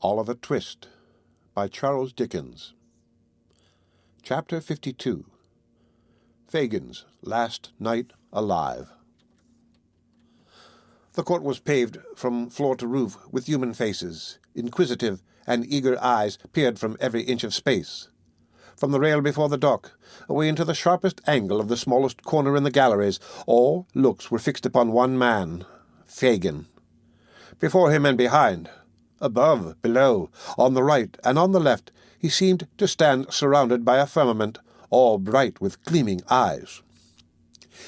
Oliver Twist by Charles Dickens. Chapter 52. Fagin's Last Night Alive. The court was paved from floor to roof with human faces. Inquisitive and eager eyes peered from every inch of space. From the rail before the dock, away into the sharpest angle of the smallest corner in the galleries, all looks were fixed upon one man, Fagin. Before him and behind, above, below, on the right and on the left, he seemed to stand surrounded by a firmament, all bright with gleaming eyes.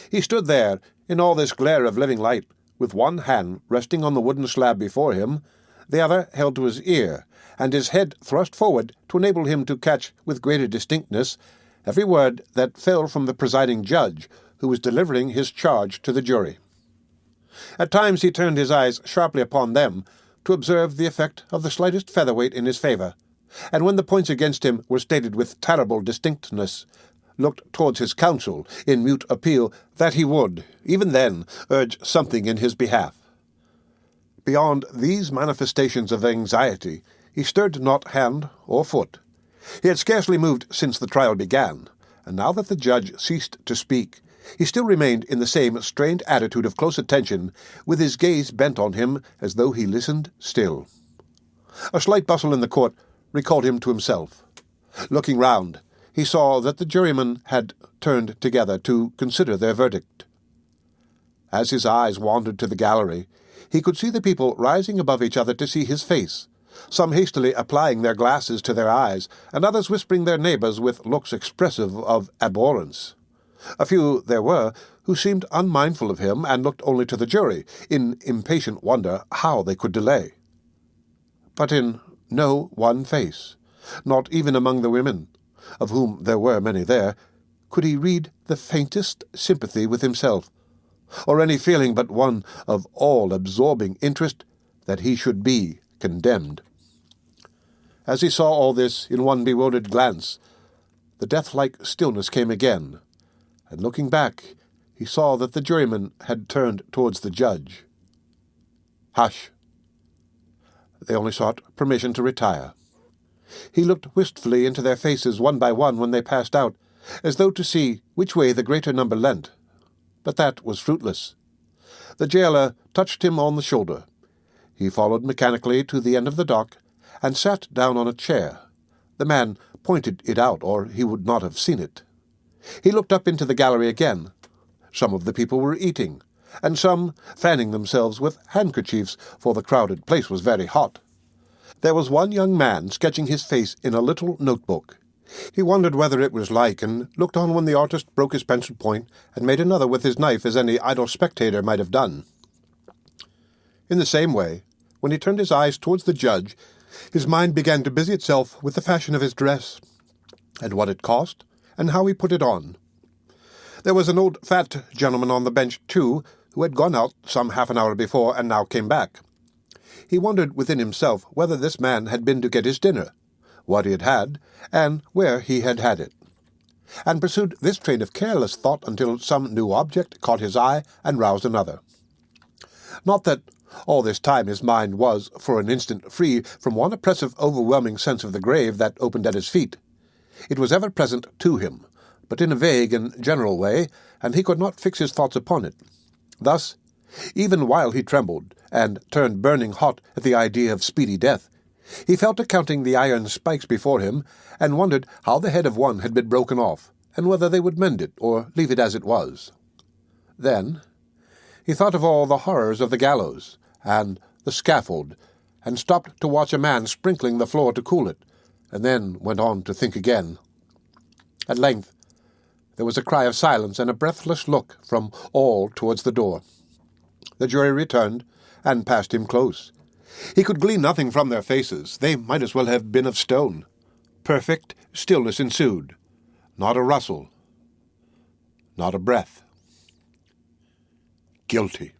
He stood there, in all this glare of living light, with one hand resting on the wooden slab before him, the other held to his ear, and his head thrust forward to enable him to catch with greater distinctness every word that fell from the presiding judge, who was delivering his charge to the jury. At times he turned his eyes sharply upon them, to observe the effect of the slightest featherweight in his favour, and when the points against him were stated with terrible distinctness, looked towards his counsel in mute appeal that he would, even then, urge something in his behalf. Beyond these manifestations of anxiety, he stirred not hand or foot. He had scarcely moved since the trial began, and now that the judge ceased to speak, he still remained in the same strained attitude of close attention, with his gaze bent on him as though he listened still. A slight bustle in the court recalled him to himself. Looking round, he saw that the jurymen had turned together to consider their verdict. As his eyes wandered to the gallery, he could see the people rising above each other to see his face, some hastily applying their glasses to their eyes, and others whispering their neighbours with looks expressive of abhorrence. A few there were who seemed unmindful of him and looked only to the jury, in impatient wonder how they could delay. But in no one face, not even among the women, of whom there were many there, could he read the faintest sympathy with himself, or any feeling but one of all-absorbing interest that he should be condemned. As he saw all this in one bewildered glance, the death-like stillness came again, and looking back, he saw that the jurymen had turned towards the judge. Hush! They only sought permission to retire. He looked wistfully into their faces one by one when they passed out, as though to see which way the greater number leant. But that was fruitless. The jailer touched him on the shoulder. He followed mechanically to the end of the dock, and sat down on a chair. The man pointed it out, or he would not have seen it. He looked up into the gallery again. Some of the people were eating, and some fanning themselves with handkerchiefs, for the crowded place was very hot. There was one young man sketching his face in a little notebook. He wondered whether it was like, and looked on when the artist broke his pencil point and made another with his knife, as any idle spectator might have done. In the same way, when he turned his eyes towards the judge, his mind began to busy itself with the fashion of his dress, and what it cost, and how he put it on. There was an old fat gentleman on the bench, too, who had gone out some half an hour before, and now came back. He wondered within himself whether this man had been to get his dinner, what he had had, and where he had had it, and pursued this train of careless thought until some new object caught his eye and roused another. Not that all this time his mind was for an instant free from one oppressive, overwhelming sense of the grave that opened at his feet. It was ever present to him, but in a vague and general way, and he could not fix his thoughts upon it. Thus, even while he trembled, and turned burning hot at the idea of speedy death, he fell to counting the iron spikes before him, and wondered how the head of one had been broken off, and whether they would mend it, or leave it as it was. Then he thought of all the horrors of the gallows, and the scaffold, and stopped to watch a man sprinkling the floor to cool it, and then went on to think again. At length there was a cry of silence and a breathless look from all towards the door. The jury returned, and passed him close. He could glean nothing from their faces. They might as well have been of stone. Perfect stillness ensued. Not a rustle. Not a breath. Guilty.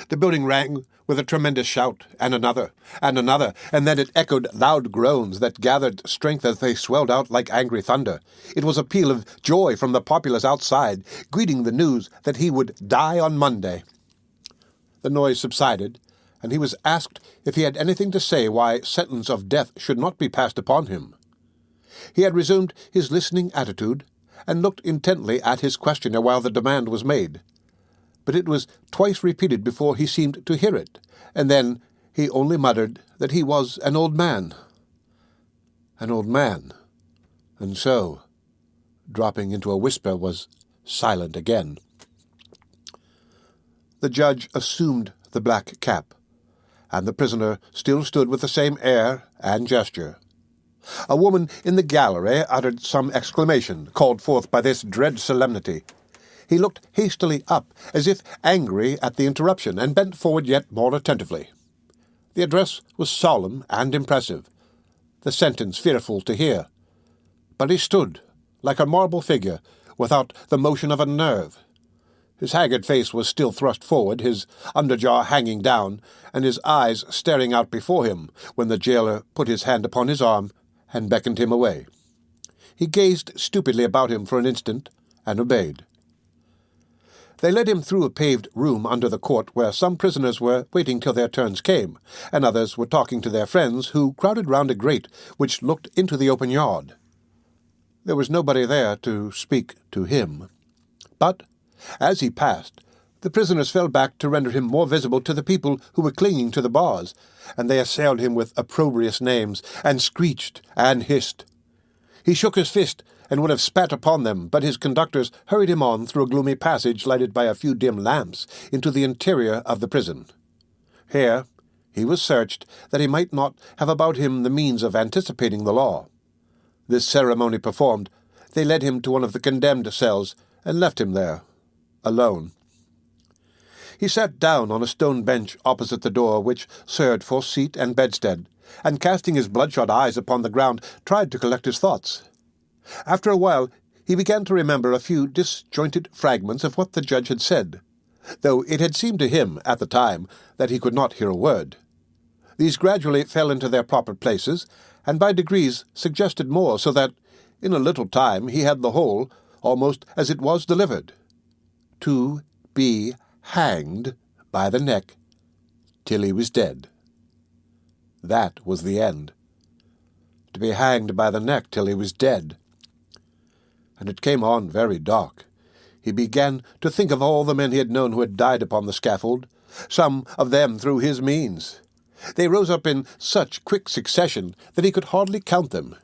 The building rang with a tremendous shout, and another, and then it echoed loud groans that gathered strength as they swelled out like angry thunder. It was a peal of joy from the populace outside, greeting the news that he would die on Monday. The noise subsided, and he was asked if he had anything to say why sentence of death should not be passed upon him. He had resumed his listening attitude, and looked intently at his questioner while the demand was made. But it was twice repeated before he seemed to hear it, and then he only muttered that he was an old man. An old man, and so, dropping into a whisper, was silent again. The judge assumed the black cap, and the prisoner still stood with the same air and gesture. A woman in the gallery uttered some exclamation, called forth by this dread solemnity. He looked hastily up, as if angry at the interruption, and bent forward yet more attentively. The address was solemn and impressive, the sentence fearful to hear. But he stood, like a marble figure, without the motion of a nerve. His haggard face was still thrust forward, his underjaw hanging down, and his eyes staring out before him, when the jailer put his hand upon his arm and beckoned him away. He gazed stupidly about him for an instant, and obeyed. They led him through a paved room under the court, where some prisoners were waiting till their turns came, and others were talking to their friends, who crowded round a grate which looked into the open yard. There was nobody there to speak to him. But, as he passed, the prisoners fell back to render him more visible to the people who were clinging to the bars, and they assailed him with opprobrious names, and screeched and hissed. He shook his fist, and would have spat upon them, but his conductors hurried him on through a gloomy passage lighted by a few dim lamps into the interior of the prison. Here he was searched, that he might not have about him the means of anticipating the law. This ceremony performed, they led him to one of the condemned cells, and left him there, alone. He sat down on a stone bench opposite the door, which served for seat and bedstead, and casting his bloodshot eyes upon the ground, tried to collect his thoughts. After a while he began to remember a few disjointed fragments of what the judge had said, though it had seemed to him at the time that he could not hear a word. These gradually fell into their proper places, and by degrees suggested more, so that in a little time he had the whole, almost as it was delivered. To be hanged by the neck till he was dead. That was the end. To be hanged by the neck till he was dead. And it came on very dark. He began to think of all the men he had known who had died upon the scaffold, some of them through his means. They rose up in such quick succession that he could hardly count them.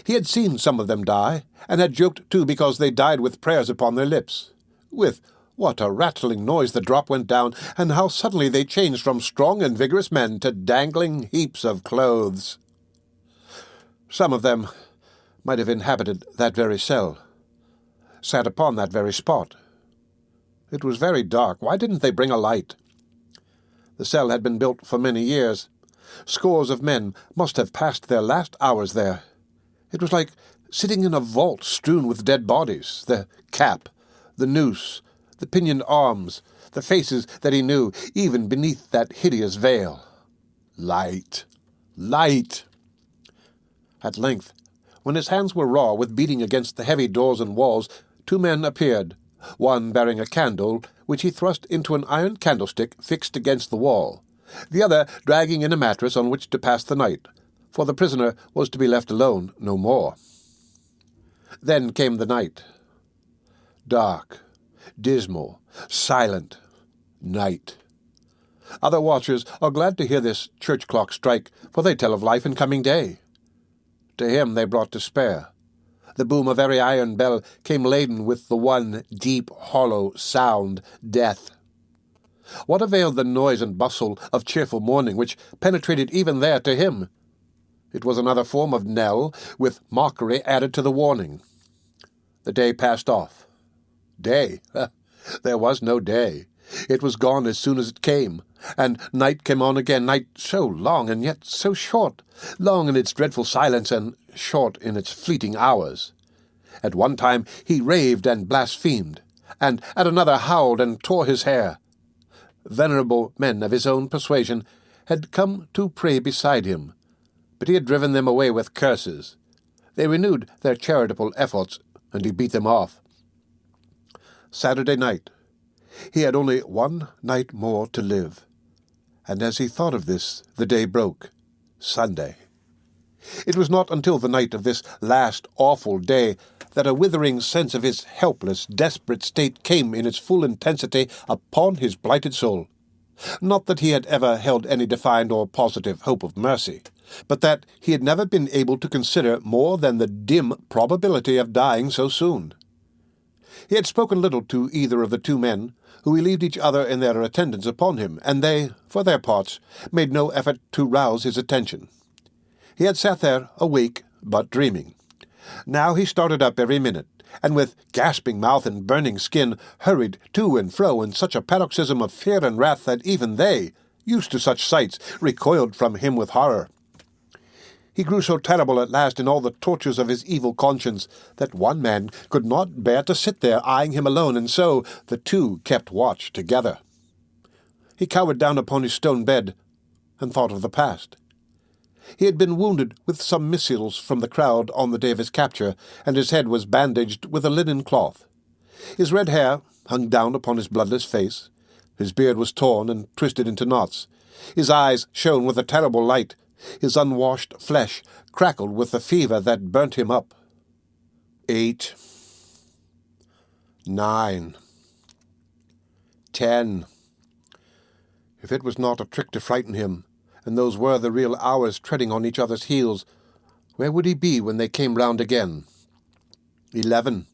He had seen some of them die, and had joked too because they died with prayers upon their lips. With what a rattling noise the drop went down, and how suddenly they changed from strong and vigorous men to dangling heaps of clothes. Some of them might have inhabited that very cell, sat upon that very spot. It was very dark. Why didn't they bring a light? The cell had been built for many years. Scores of men must have passed their last hours there. It was like sitting in a vault strewn with dead bodies, the cap, the noose, the pinioned arms, the faces that he knew, even beneath that hideous veil. Light! Light! At length, when his hands were raw with beating against the heavy doors and walls, 2 men appeared, one bearing a candle, which he thrust into an iron candlestick fixed against the wall, the other dragging in a mattress on which to pass the night, for the prisoner was to be left alone no more. Then came the night. Dark, dismal, silent night. Other watchers are glad to hear this church clock strike, for they tell of life and coming day. To him they brought despair. The boom of every iron bell came laden with the one deep, hollow sound, death. What availed the noise and bustle of cheerful morning, which penetrated even there to him? It was another form of knell, with mockery added to the warning. The day passed off. Day? There was no day. It was gone as soon as it came, and night came on again, night so long and yet so short, long in its dreadful silence and short in its fleeting hours. At one time he raved and blasphemed, and at another howled and tore his hair. Venerable men of his own persuasion had come to pray beside him, but he had driven them away with curses. They renewed their charitable efforts, and he beat them off. Saturday night. He had only one night more to live, And as he thought of this, the day broke. Sunday. It was not until the night of this last awful day that a withering sense of his helpless, desperate state came in its full intensity upon his blighted soul. Not that he had ever held any defined or positive hope of mercy, but that he had never been able to consider more than the dim probability of dying so soon. He had spoken little to either of the two men, who relieved each other in their attendance upon him, and they, for their parts, made no effort to rouse his attention. He had sat there, awake, but dreaming. Now he started up every minute, and with gasping mouth and burning skin, hurried to and fro in such a paroxysm of fear and wrath that even they, used to such sights, recoiled from him with horror. He grew so terrible at last in all the tortures of his evil conscience that one man could not bear to sit there eyeing him alone, and so the two kept watch together. He cowered down upon his stone bed and thought of the past. He had been wounded with some missiles from the crowd on the day of his capture, and his head was bandaged with a linen cloth. His red hair hung down upon his bloodless face. His beard was torn and twisted into knots. His eyes shone with a terrible light. His unwashed flesh crackled with the fever that burnt him up. 8, 9, 10. If it was not a trick to frighten him, and those were the real hours treading on each other's heels, where would he be when they came round again? 11.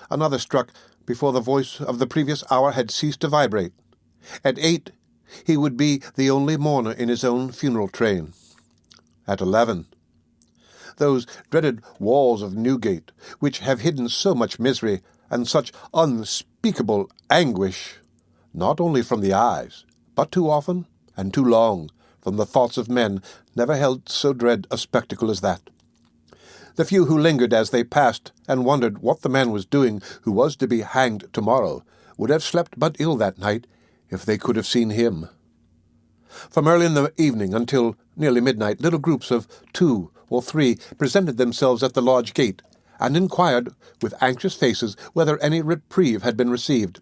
Another struck before the voice of the previous hour had ceased to vibrate. At 8, he would be the only mourner in his own funeral train. At 11. Those dreaded walls of Newgate, which have hidden so much misery and such unspeakable anguish, not only from the eyes, but too often and too long from the thoughts of men, never held so dread a spectacle as that. The few who lingered as they passed and wondered what the man was doing who was to be hanged tomorrow would have slept but ill that night if they could have seen him. From early in the evening until nearly midnight, little groups of 2 or 3 presented themselves at the lodge gate, and inquired, with anxious faces, whether any reprieve had been received.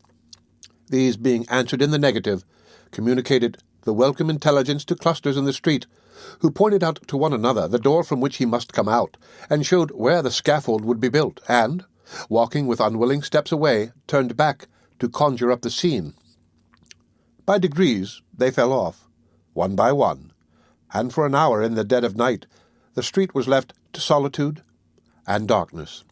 These, being answered in the negative, communicated the welcome intelligence to clusters in the street, who pointed out to one another the door from which he must come out, and showed where the scaffold would be built, and, walking with unwilling steps away, turned back to conjure up the scene. By degrees they fell off, one by one, and for an hour in the dead of night the street was left to solitude and darkness.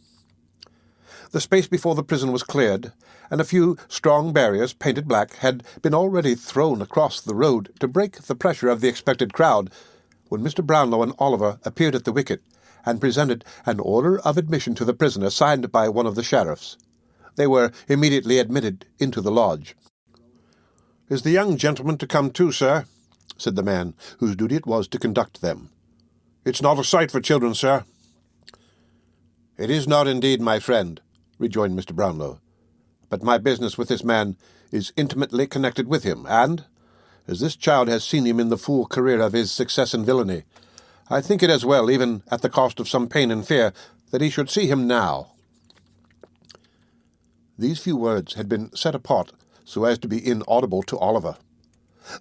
The space before the prison was cleared, and a few strong barriers, painted black, had been already thrown across the road to break the pressure of the expected crowd, when Mr. Brownlow and Oliver appeared at the wicket, and presented an order of admission to the prisoner signed by one of the sheriffs. They were immediately admitted into the lodge. "Is the young gentleman to come too, sir?" said the man, whose duty it was to conduct them. "It's not a sight for children, sir." "It is not indeed, my friend," rejoined Mr. Brownlow. "But my business with this man is intimately connected with him, and, as this child has seen him in the full career of his success and villainy, I think it as well, even at the cost of some pain and fear, that he should see him now." These few words had been set apart so as to be inaudible to Oliver.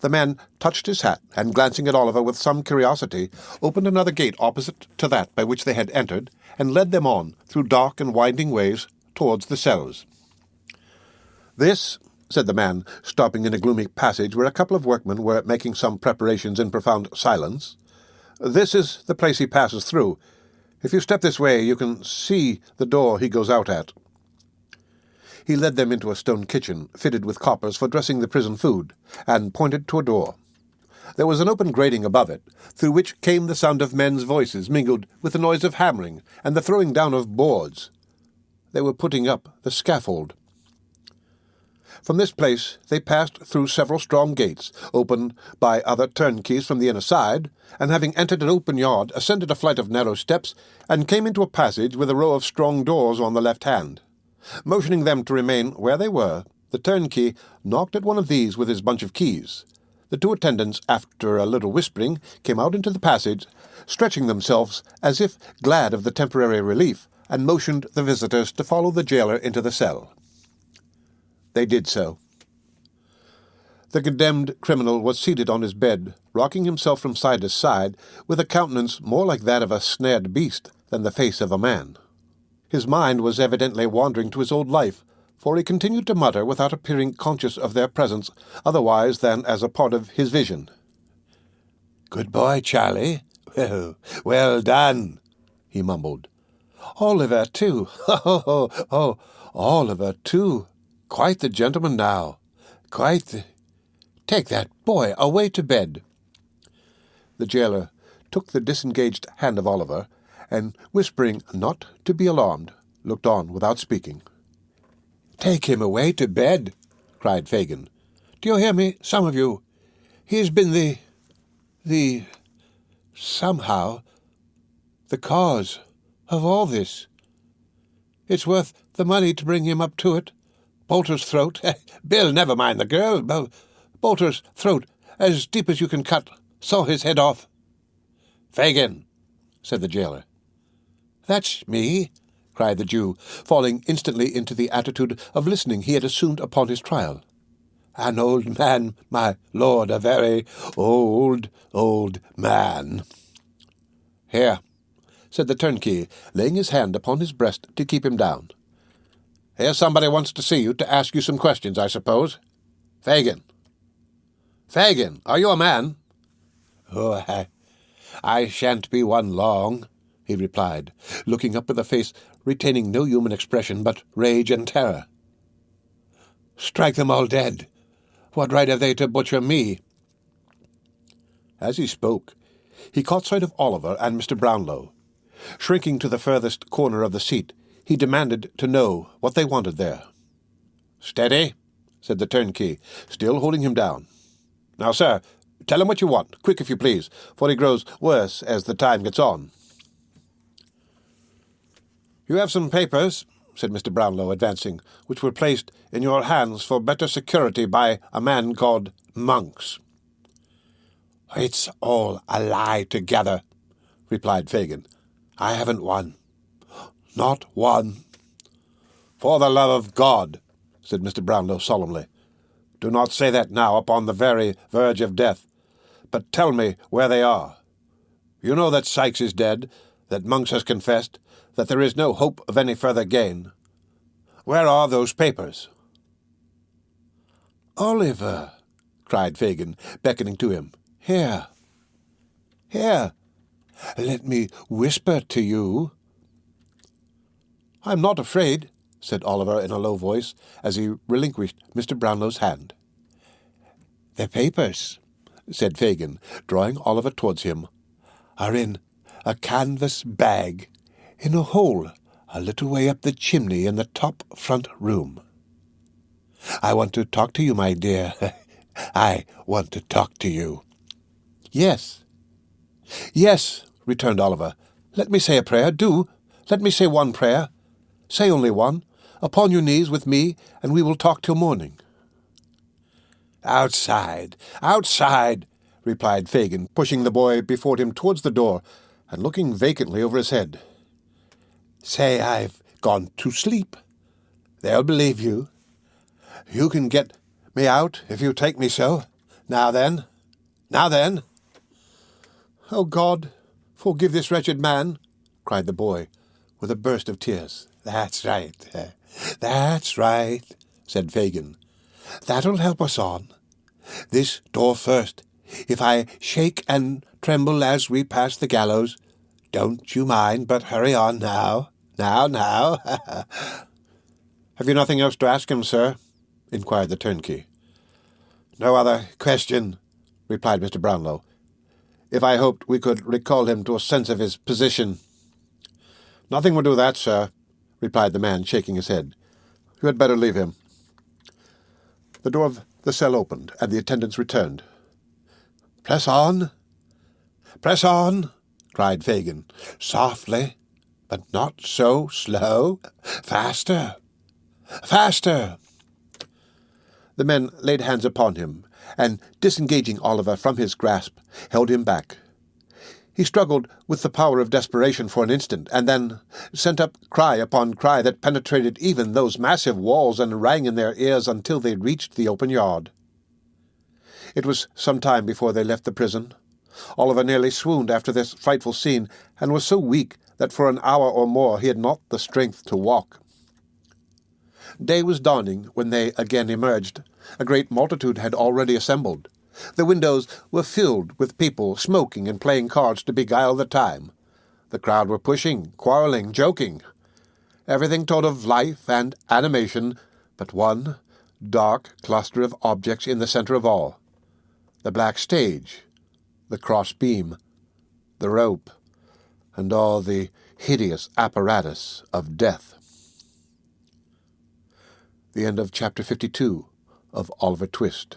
The man touched his hat, and glancing at Oliver with some curiosity, opened another gate opposite to that by which they had entered, and led them on, through dark and winding ways, towards the cells. "This," said the man, stopping in a gloomy passage where a couple of workmen were making some preparations in profound silence, "this is the place he passes through. If you step this way, you can see the door he goes out at." He led them into a stone kitchen, fitted with coppers for dressing the prison food, and pointed to a door. There was an open grating above it, through which came the sound of men's voices, mingled with the noise of hammering and the throwing down of boards. They were putting up the scaffold. From this place they passed through several strong gates, opened by other turnkeys from the inner side, and having entered an open yard, ascended a flight of narrow steps, and came into a passage with a row of strong doors on the left hand. Motioning them to remain where they were, the turnkey knocked at one of these with his bunch of keys. The two attendants, after a little whispering, came out into the passage, stretching themselves as if glad of the temporary relief, and motioned the visitors to follow the jailer into the cell. They did so. The condemned criminal was seated on his bed, rocking himself from side to side, with a countenance more like that of a snared beast than the face of a man. His mind was evidently wandering to his old life, for he continued to mutter without appearing conscious of their presence, otherwise than as a part of his vision. "Good boy, Charlie. Well done," he mumbled. "Oliver, too. Oh, Oliver, too. Quite the gentleman now. Quite the... Take that boy away to bed." The jailer took the disengaged hand of Oliver, and, whispering not to be alarmed, looked on without speaking. "Take him away to bed," cried Fagin. "Do you hear me, some of you? He has been somehow, the cause of all this. It's worth the money to bring him up to it. Bolter's throat. Bill, never mind the girl. Bolter's throat, as deep as you can cut. Saw his head off." "Fagin," said the jailer. "That's me," cried the Jew, falling instantly into the attitude of listening he had assumed upon his trial. "An old man, my lord, a very old man." "Here," said the turnkey, laying his hand upon his breast to keep him down. "Here somebody wants to see you, to ask you some questions, I suppose. Fagin. Fagin, are you a man?" "Oh, I shan't be one long," he replied, looking up with a face retaining no human expression but rage and terror. "Strike them all dead. What right have they to butcher me?" As he spoke, he caught sight of Oliver and Mr. Brownlow. Shrinking to the furthest corner of the seat, he demanded to know what they wanted there. "Steady," said the turnkey, still holding him down. "Now, sir, tell him what you want, quick if you please, for he grows worse as the time gets on." "You have some papers," said Mr. Brownlow, advancing, "which were placed in your hands for better security by a man called Monks." "It's all a lie together," replied Fagin. "I haven't one. Not one." "For the love of God," said Mr. Brownlow solemnly, "do not say that now upon the very verge of death, but tell me where they are. You know that Sykes is dead, that Monks has confessed, that there is no hope of any further gain. Where are those papers?" "Oliver," cried Fagin, beckoning to him. "Here. Here. Let me whisper to you." "I'm not afraid," said Oliver in a low voice, as he relinquished Mr. Brownlow's hand. "The papers," said Fagin, drawing Oliver towards him, "are in a canvas bag, in a hole a little way up the chimney in the top front room. I want to talk to you, my dear. I want to talk to you." "Yes, yes," returned Oliver. "Let me say a prayer, do. Let me say one prayer. Say only one. Upon your knees with me, and we will talk till morning." "Outside, outside," replied Fagin, pushing the boy before him towards the door, and looking vacantly over his head. "Say I've gone to sleep. They'll believe you. You can get me out if you take me so. Now then, now then." "Oh, God, forgive this wretched man," cried the boy, with a burst of tears. "That's right, that's right," said Fagin. "That'll help us on. This door first. If I shake and tremble as we pass the gallows, don't you mind, but hurry on now. Now. "Have you nothing else to ask him, sir?" inquired the turnkey. "No other question," replied Mr. Brownlow. "If I hoped we could recall him to a sense of his position." "Nothing will do that, sir," replied the man, shaking his head. "You had better leave him." The door of the cell opened, and the attendants returned. "Press on! Press on!" cried Fagin. "Softly, but not so slow. Faster! Faster!" The men laid hands upon him, and, disengaging Oliver from his grasp, held him back. He struggled with the power of desperation for an instant, and then sent up cry upon cry that penetrated even those massive walls and rang in their ears until they reached the open yard. It was some time before they left the prison. Oliver nearly swooned after this frightful scene, and was so weak that for an hour or more he had not the strength to walk. Day was dawning when they again emerged. A great multitude had already assembled. The windows were filled with people smoking and playing cards to beguile the time. The crowd were pushing, quarrelling, joking. Everything told of life and animation, but one dark cluster of objects in the center of all. The black stage, the cross-beam, the rope, and all the hideous apparatus of death. The end of Chapter 52 of Oliver Twist.